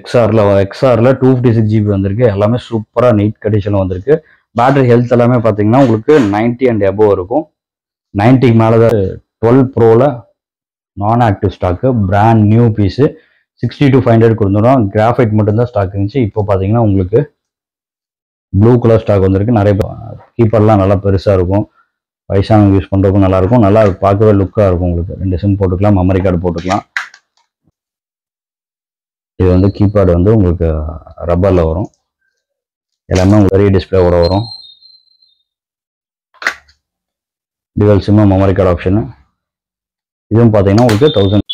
XRல 256 GB வந்திருக்கு. எல்லாமே சூப்பராக நீட் கண்டிஷனில் வந்திருக்கு. பேட்டரி ஹெல்த் எல்லாமே பார்த்தீங்கன்னா உங்களுக்கு 90 அண்ட் above இருக்கும். 90க்கு மேலே தான். 12 Proல நான் active stock, brand new piece. 60 to 500 கொடுத்துடும். கிராஃபைட் மட்டும்தான் ஸ்டாக் இருந்துச்சு. இப்போ பார்த்தீங்கன்னா உங்களுக்கு ப்ளூ கலர் ஸ்டாக் வந்திருக்கு. நிறைய கீப்பர்லாம் நல்லா பெருசாக இருக்கும். வயசானவங்க யூஸ் பண்ணுறதுக்கும் நல்லாயிருக்கும். நல்லா பார்க்கவே லுக்காக இருக்கும். உங்களுக்கு 2 சிம் போட்டுக்கலாம், மெமரி கார்டு போட்டுக்கலாம். இது வந்து கீபேட் வந்து உங்களுக்கு ரப்பரில் வரும். எல்லாமே உங்களுக்கு பெரிய டிஸ்பிளேவோட வரும். Dual sim, memory card option. இதுவும் பார்த்தீங்கன்னா உங்களுக்கு 1000.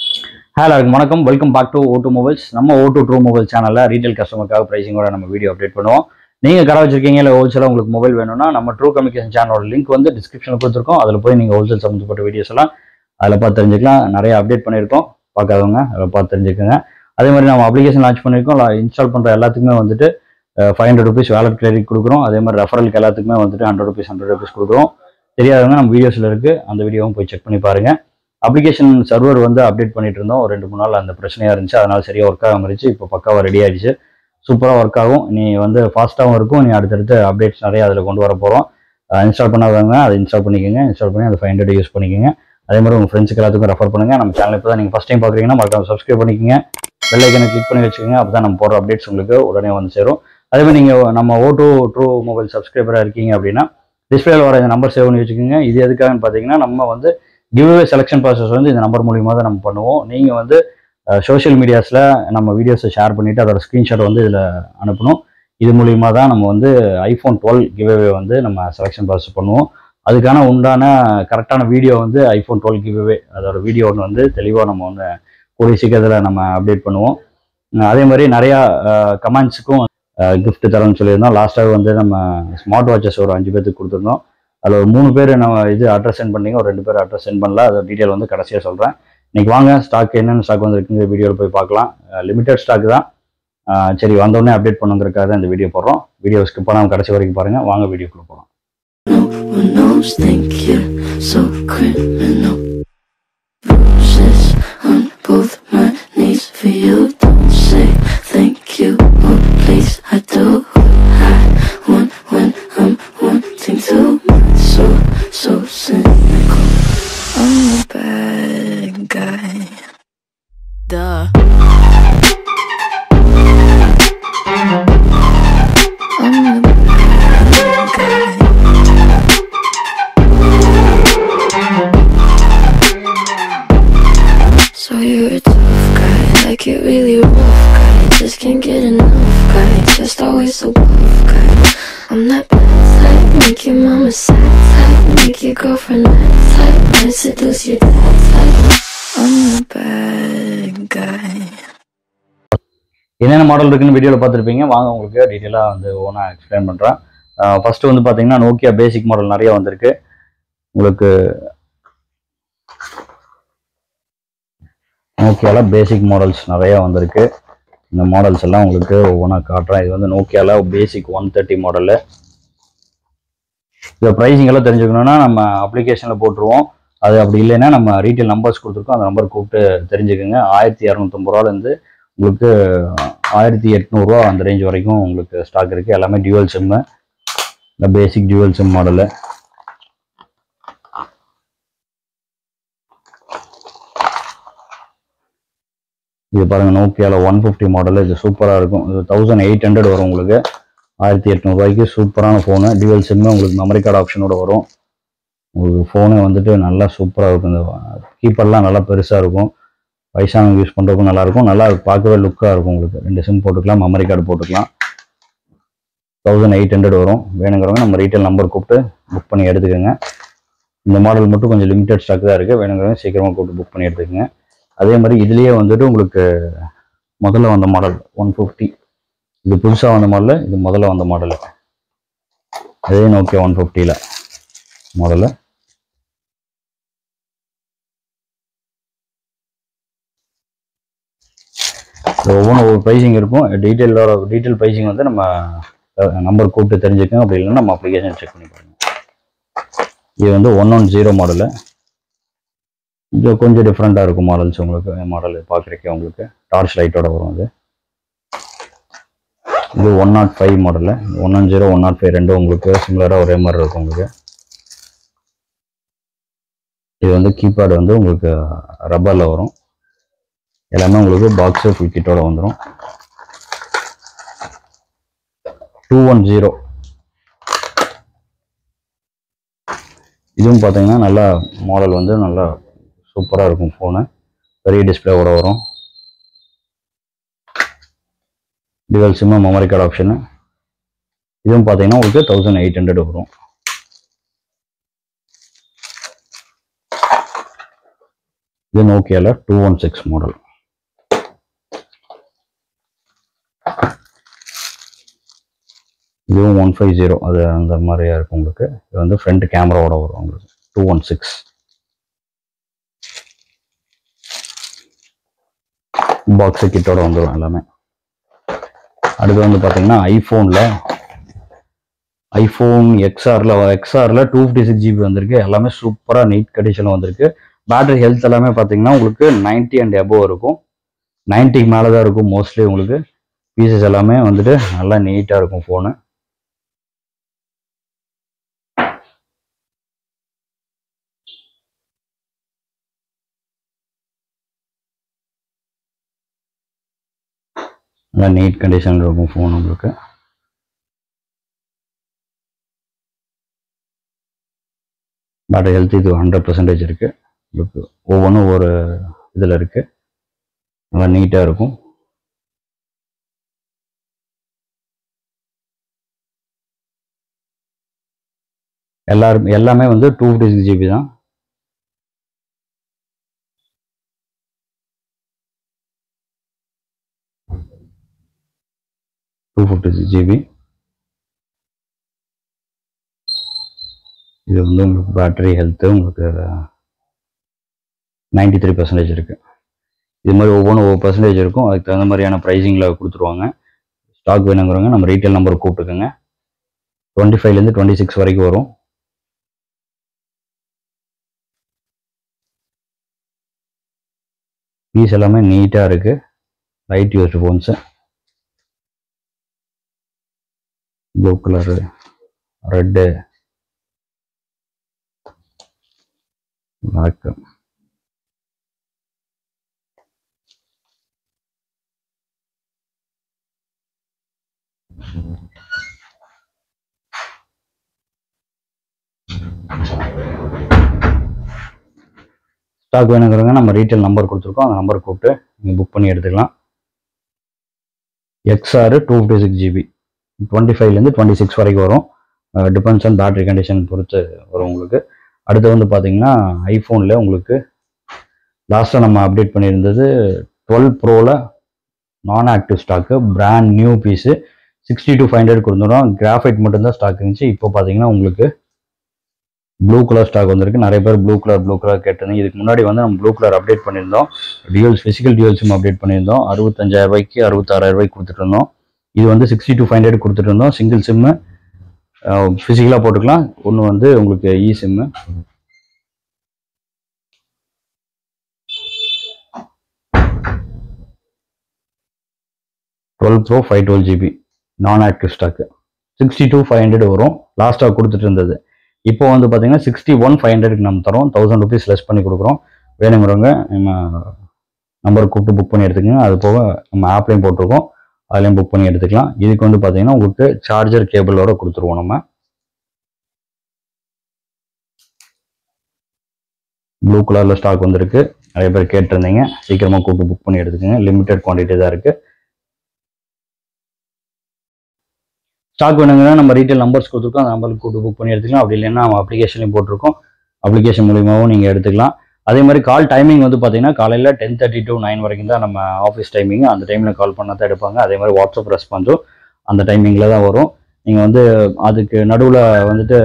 ஹலோ வணக்கம், welcome back to O2 mobiles. நம்ம O2 ட்ரூ மொபைல் சேனலில் ரீட்டைல் கஸ்டமருக்காக ப்ரைஸிங்கோட நம்ம வீடியோ அப்டேட் பண்ணுவோம். நீங்கள் கடை வச்சிருக்கீங்க இல்லை ஹோல்சேலாக உங்களுக்கு மொபைல் வேணும்னா நம்ம ட்ரூ கம்யூனிகேஷன் சேனலோட லிங்க் வந்து டிஸ்கிரிப்ஷனில் கொடுத்துருக்கோம். அதில் போய் நீங்கள் ஹோல்சேல் சம்மந்தப்பட்ட வீடியோஸ் எல்லாம் அதில் பார்த்து தெரிஞ்சுக்கலாம். நிறைய அப்டேட் பண்ணியிருக்கோம், பார்க்காதவங்க அதில் பார்த்து தெரிஞ்சுக்கோங்க. அதே மாதிரி நம்ம அப்ளிகேஷன் லான்ச் பண்ணியிருக்கோம். இன்ஸ்டால் பண்ணுற எல்லாத்துக்குமே வந்துட்டு 500 rupees வேலட் கிரெடிட் கொடுக்குறோம். அதே மாதிரி ரெஃபரலுக்கு எல்லாத்துக்குமே வந்துட்டு 100 rupees 100 rupees கொடுக்குறோம். தெரியாதவங்க நம்ம வீடியோஸில் இருக்குது, அந்த வீடியோவும் போய் செக் பண்ணி பாருங்கள். அப்ளிகேஷன் சர்வர் வந்து அப்டேட் பண்ணிட்டு இருந்தோம். ஒரு 2-3 நாள் அந்த பிரச்சனையாக இருந்துச்சு. அதனால சரியாக ஒர்க் ஆகாமல் இருந்துச்சு. இப்போ பக்காவாக ரெடி ஆகிடுச்சு. சூப்பராக ஒர்க் ஆகும். நீ வந்து ஃபாஸ்ட்டாகவும் இருக்கும். நீ அடுத்தடுத்து அப்டேட்ஸ் நிறைய அதில் கொண்டு வர போகிறோம். இன்ஸ்டால் பண்ணாதவங்க அதை இன்ஸ்டால் பண்ணிக்கோங்க. இன்ஸ்டால் பண்ணி அந்த 500 யூஸ் பண்ணிக்கோங்க. அதே மாதிரி உங்கள் ஃப்ரெண்ட்ஸுக்கு எல்லாத்துக்கும் ரெஃபர் பண்ணுங்கள். நம்ம சேனல் இப்போ தான் நீங்கள் ஃபஸ்ட் டைம் பார்க்குறீங்கன்னா மறக்காம சப்ஸ்கிரைப் பண்ணிக்கோங்க. பெல் ஐக்கனை கிளிக் பண்ணி வச்சுக்கோங்க. அப்போ தான் நம்ம போடுற அப்டேட்ஸ் உங்களுக்கு உடனே வந்து சேரும். அதே மாதிரி நீங்கள் நம்ம O2 ட்ரூ மொபைல் சப்ஸ்கிரைபராக இருக்கீங்க அப்படின்னா டிஸ்பிளேல வர இந்த நம்பர் சேவ் பண்ணி வச்சுக்கோங்க. இது எதுக்காகன்னு பார்த்தீங்கன்னா நம்ம வந்து கிவ்அவே செலெக்ஷன் ப்ராசஸ் வந்து இந்த நம்பர் மூலியமா தான் நம்ம பண்ணுவோம். நீங்கள் வந்து சோஷியல் மீடியாஸில் நம்ம வீடியோஸை ஷேர் பண்ணிவிட்டு அதோட ஸ்க்ரீன்ஷாட் வந்து இதில் அனுப்பணும். இது மூலியமாக தான் நம்ம வந்து iphone-12 கிவ்அவே வந்து நம்ம செலெக்ஷன் ப்ராசஸ் பண்ணுவோம். அதுக்கான உண்டான கரெக்டான வீடியோ வந்து iphone-12 கிவ்அவே அதோட வீடியோ ஒன்று வந்து தெளிவாக நம்ம வந்து கூடிய சீக்கிரத்தில் நம்ம அப்டேட் பண்ணுவோம். அதே மாதிரி நிறையா கமெண்ட்ஸுக்கும் கிஃப்ட் தரோம்னு சொல்லியிருந்தோம். லாஸ்ட்டாக வந்து நம்ம ஸ்மார்ட் வாட்சஸ் ஒரு 5 பேருக்கு கொடுத்துருந்தோம். அதில் ஒரு 3 பேர் நம்ம இது அட்ரஸ் சென்ட் பண்ணிங்க, ஒரு 2 பேர் அட்ரஸ் சென்ட் பண்ணல. அதோட டீட்டெயில் வந்து கடைசியாக சொல்கிறேன். இன்றைக்கி வாங்க ஸ்டாக் என்னென்ன ஸ்டாக் வந்து இருக்குங்க வீடியோவில் போய் பார்க்கலாம். லிமிடெட் ஸ்டாக் தான். சரி, வந்தோடனே அப்டேட் பண்ணுங்கிறதுக்காக தான் இந்த வீடியோ போடுறோம். வீடியோ ஸ்கிப் பண்ணாமல் கடைசி வரைக்கும் பாருங்கள். வாங்க வீடியோக்குள்ளே போகலாம். என்னென்ன மாடல் இருக்குன்னு வீடியோவில் பார்த்துருப்பீங்க. வாங்க உங்களுக்கு டீட்டெயிலாக வந்து ஓனாக எக்ஸ்பிளைன் பண்ணுறேன். ஃபர்ஸ்ட் வந்து பார்த்தீங்கன்னா நோக்கியா பேசிக் மாடல் நிறைய வந்திருக்கு. உங்களுக்கு நோக்கியாவில் பேசிக் மாடல்ஸ் நிறையா வந்திருக்கு. இந்த மாடல்ஸ் எல்லாம் உங்களுக்கு ஒவ்வொன்றா காட்டுறேன். இது வந்து நோக்கியாவில் பேசிக் 130 மாடலு. இந்த ப்ரைஸிங் எல்லாம் தெரிஞ்சுக்கணுன்னா நம்ம அப்ளிகேஷனில் போட்டுருவோம். அது அப்படி இல்லைன்னா நம்ம ரீட்டைல் நம்பர்ஸ் கொடுத்துருக்கோம். அந்த நம்பர் கூப்பிட்டு தெரிஞ்சுக்கோங்க. 1250 ரூபாலேருந்து உங்களுக்கு 1800 ரூபா அந்த ரேஞ்ச் வரைக்கும் உங்களுக்கு ஸ்டாக் இருக்குது. எல்லாமே டியூவல் சிம்மு, இந்த பேசிக் டியூவல் சிம் மாடலு. இது பாருங்கள், நோக்கியாவில் 150 மாடலு. இது சூப்பராக இருக்கும். இது 1800 வரும் உங்களுக்கு. 1800 ரூபாய்க்கு சூப்பரான ஃபோனு. டியூவல் சிம்மு, உங்களுக்கு மெமரி கார்டு ஆப்ஷனோட வரும். உங்களுக்கு ஃபோனு வந்துட்டு நல்லா சூப்பராக இருக்கும். இந்த கீப்பர்லாம் நல்லா பெருசாக இருக்கும். வயசானவங்க யூஸ் பண்ணுறதுக்கும் நல்லாயிருக்கும். நல்லா பார்க்கவே லுக்காக இருக்கும். உங்களுக்கு 2 சிம் போட்டுக்கலாம், மெமரி கார்டு போட்டுக்கலாம். 1800 வரும். வேணுங்கிறவங்க நம்ம ரீட்டைல் நம்பர் கூப்பிட்டு புக் பண்ணி எடுத்துக்கோங்க. இந்த மாடல் மட்டும் கொஞ்சம் லிமிடெட் ஸ்டாக் தான் இருக்குது. வேணுங்கிறவங்க சீக்கிரமாக கூப்பிட்டு புக் பண்ணி எடுத்துக்கோங்க. அதே மாதிரி இதுலேயே வந்துட்டு உங்களுக்கு முதல்ல வந்த மாடல் 150, இது புதுசாக வந்த மாடலு. இது முதல்ல வந்த மாடலு. அதே நோக்கியா 150ல் மாடலு. ஒவ்வொன்றும் ஒவ்வொரு ப்ரைஸிங் இருக்கும். டீட்டெயில் ப்ரைஸிங் வந்து நம்ம நம்பர் கூப்பிட்டு தெரிஞ்சுக்கோங்க. அப்படி இல்லைன்னா நம்ம அப்ளிகேஷன் செக் பண்ணி பாருங்க. இது வந்து 110 மாடலு. இது கொஞ்சம் டிஃப்ரெண்ட்டாக இருக்கும் மாடல்ஸ். உங்களுக்கு மாடல் பார்க்குறக்கே உங்களுக்கு டார்ச் லைட்டோட வரும். அது இது 105 மாடல், 110 105 ரெண்டும் உங்களுக்கு சிமிலரா ஒரே மாதிரி இருக்கும். உங்களுக்கு இது வந்து கீபேட் வந்து உங்களுக்கு ரப்பர்ல வரும். எல்லாமே உங்களுக்கு பாக்ஸ் ஃபுல் கிட்டோட வந்துடும். 210 இதுவும் பார்த்தீங்கன்னா நல்லா மாடல் வந்து நல்லா சூப்பராக இருக்கும். ஃபோனு பெரிய டிஸ்பிளேவோட வரும். Dual sim memory card option. இதுவும் பார்த்தீங்கன்னா உங்களுக்கு 1800 வரும். இது நோக்கியால 216 மாடல். இதுவும் 150 அது அந்த மாதிரியா இருக்கும். உங்களுக்கு இது வந்து ஃப்ரண்ட் கேமராவோட வரும். உங்களுக்கு 216 பாக்ஸ் கிட்டோட வந்துடும் எல்லாமே. அடுத்து வந்து பார்த்தீங்கன்னா ஐஃபோன் எக்ஸ்ஆர்ல 256 GB வந்திருக்கு. எல்லாமே சூப்பராக நீட் கண்டிஷனில் வந்திருக்கு. பேட்டரி ஹெல்த் எல்லாமே பார்த்தீங்கன்னா உங்களுக்கு 90 and above இருக்கும். 90க்கு மேலே தான் இருக்கும் மோஸ்ட்லி. உங்களுக்கு பீசஸ் எல்லாமே வந்துட்டு நல்லா நீட்டாக இருக்கும் ஃபோனு. நல்லா நீட் கண்டிஷனில் இருக்கும் ஃபோன். உங்களுக்கு பேட்டரி ஹெல்த் இது 100% இருக்கு. உங்களுக்கு ஒவ்வொன்றும் ஒரு இதில் இருக்கு. நல்லா நீட்டாக இருக்கும். எல்லாமே வந்து 256 GB தான். இது வந்து உங்களுக்கு பேட்டரி ஹெல்த்து உங்களுக்கு 93% இருக்கு. இது மாதிரி ஒவ்வொரு பர்சன்டேஜ் இருக்கும். அதுக்கு தகுந்த மாதிரியான ப்ரைஸிங்கில் கொடுத்துருவாங்க. ஸ்டாக் வேணுங்கிறவங்க நம்ம ரீட்டைல் நம்பர் கூப்பிட்டுக்கோங்க. 25லேருந்து 26 வரைக்கும் வரும். பீஸ் எல்லாமே நீட்டாக இருக்குது. Light used phones. Blue colour, red, black. Stock வேணுங்கிறவங்க நம்ம ரீட்டைல் நம்பர் கொடுத்துருக்கோம். அந்த நம்பர் கூப்பிட்டு நீங்கள் புக் பண்ணி எடுத்துக்கலாம். எக்ஸ்ஆர் 256 GB 25லேருந்து 26 வரைக்கும் வரும். டிபெண்ட்ஸ் ஆன் பேட்டரி கண்டிஷன் பொறுத்து வரும் உங்களுக்கு. அடுத்து வந்து பார்த்தீங்கன்னா ஐஃபோனில் உங்களுக்கு லாஸ்ட்டாக நம்ம அப்டேட் பண்ணியிருந்தது 12 ப்ரோவில் நான் active stock brand new piece 62,500 கொடுத்துடும். கிராஃபைட் மட்டும்தான் ஸ்டாக் இருந்துச்சு. இப்போ பார்த்தீங்கன்னா உங்களுக்கு ப்ளூ கலர் ஸ்டாக் வந்திருக்கு. நிறைய பேர் ப்ளூ கலர் கேட்டிருந்தீங்க. இதுக்கு முன்னாடி வந்து நம்ம ப்ளூ கலர் அப்டேட் பண்ணியிருந்தோம். ஃபிசிக்கல் டியூவல் சிம் அப்டேட் பண்ணியிருந்தோம். 65,000 ரூபாய்க்கு 66,000 ரூபாய்க்கு கொடுத்துட்டு இருந்தோம். இது வந்து 62,500 கொடுத்துட்டு இருந்தோம். சிங்கிள் சிம்மு ஃபிசிக்கலாக போட்டுக்கலாம். ஒன்று வந்து உங்களுக்கு இ சிம்மு. Pro 512 GB நான் ஆக்டிவ் ஸ்டாக்கு 62,500 வரும். லாஸ்ட்டாக கொடுத்துட்டு இருந்தது. இப்போ வந்து பார்த்தீங்கன்னா 61,500க்கு நம்ம தரோம். 1000 rupees லெஸ் பண்ணி கொடுக்குறோம். வேணுங்கிறவங்க நம்ம நம்பர் கூப்பிட்டு புக் பண்ணி எடுத்துக்கோங்க. அது போக நம்ம ஆப்லையும் போட்டிருக்கோம். அதுலேயும் புக் பண்ணி எடுத்துக்கலாம். இதுக்கு வந்து பார்த்தீங்கன்னா உங்களுக்கு சார்ஜர் கேபிளோட கொடுத்துருவோம். நம்ம ப்ளூ கலரில் ஸ்டாக் வந்திருக்கு. நிறைய பேர் கேட்டிருந்தீங்க. சீக்கிரமாக கூப்பிட்டு புக் பண்ணி எடுத்துக்கோங்க. லிமிடெட் குவான்டிட்டி தான் இருக்குது. ஸ்டாக் வேணுங்கன்னா நம்ம ரீட்டைல் நம்பர்ஸ் கொடுத்துருக்கோம். அந்த நம்பருக்கு கூப்பிட்டு புக் பண்ணி எடுத்துக்கலாம். அப்படி இல்லைன்னா நம்ம அப்ளிகேஷன்லையும் போட்டிருக்கோம். அப்ளிகேஷன் மூலியமாகவும் நீங்கள் எடுத்துக்கலாம். அதே மாதிரி கால் டைமிங் வந்து பார்த்தீங்கன்னா காலையில் 10:30 to 9 வரைக்கும் தான் நம்ம ஆஃபீஸ் டைமிங். அந்த டைமில் கால் பண்ணால் தான் எடுப்பாங்க. அதே மாதிரி வாட்ஸ்அப் ரெஸ்பான்ஸும் அந்த டைமிங்கில் தான் வரும். நீங்கள் வந்து அதுக்கு நடுவில் வந்துட்டு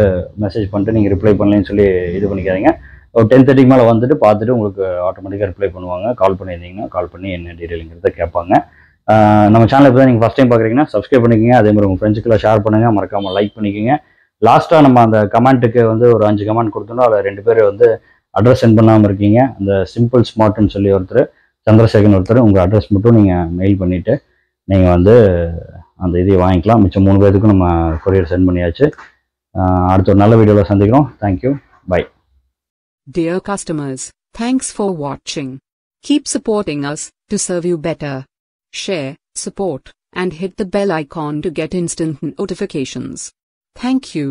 மெசேஜ் பண்ணிட்டு நீங்கள் ரிப்ளை பண்ணலன்னு சொல்லி இது பண்ணிக்காதீங்க. ஒரு 10:30க்கு மேலே வந்துட்டு பார்த்துட்டு உங்களுக்கு ஆட்டோமேட்டிக்காக ரிப்ளை பண்ணுவாங்க. கால் பண்ணியிருந்தீங்கன்னா கால் பண்ணி என்ன டீட்டெயிலுங்கிறத கேட்பாங்க. நம்ம சேனல் இப்போ தான் நீங்கள் ஃபஸ்ட் டைம் பார்க்குறீங்கன்னா சப்ஸ்கிரைப் பண்ணிக்கோங்க. அதே மாதிரி உங்கள் ஃப்ரெண்ட்ஸுக்கெல்லாம் ஷேர் பண்ணுங்கள். மறக்காமல் லைக் பண்ணிக்கோங்க. லாஸ்ட்டாக நம்ம அந்த கமெண்ட்டுக்கு வந்து ஒரு 5 கமெண்ட் கொடுத்தோம். அதில் 2 பேர் வந்து அட்ரஸ் சென்ட் பண்ணாமல் இருக்கீங்க. அந்த சிம்பிள் ஸ்மார்ட்னு சொல்லி ஒருத்தர், சந்திரசேகரன் ஒருத்தர். உங்கள் அட்ரஸ் மட்டும் நீங்கள் மெயில் பண்ணிவிட்டு நீங்கள் வந்து அந்த இதை வாங்கிக்கலாம். மிச்சம் 3 பேருக்கும் நம்ம கொரியர் சென்ட் பண்ணியாச்சு. அடுத்த ஒரு நல்ல வீடியோவில் சந்திக்கிறோம். Thank you, bye. Dear customers, thanks for watching. Keep supporting us to serve you better. Share, support, and hit the bell icon to get instant notifications. Thank you.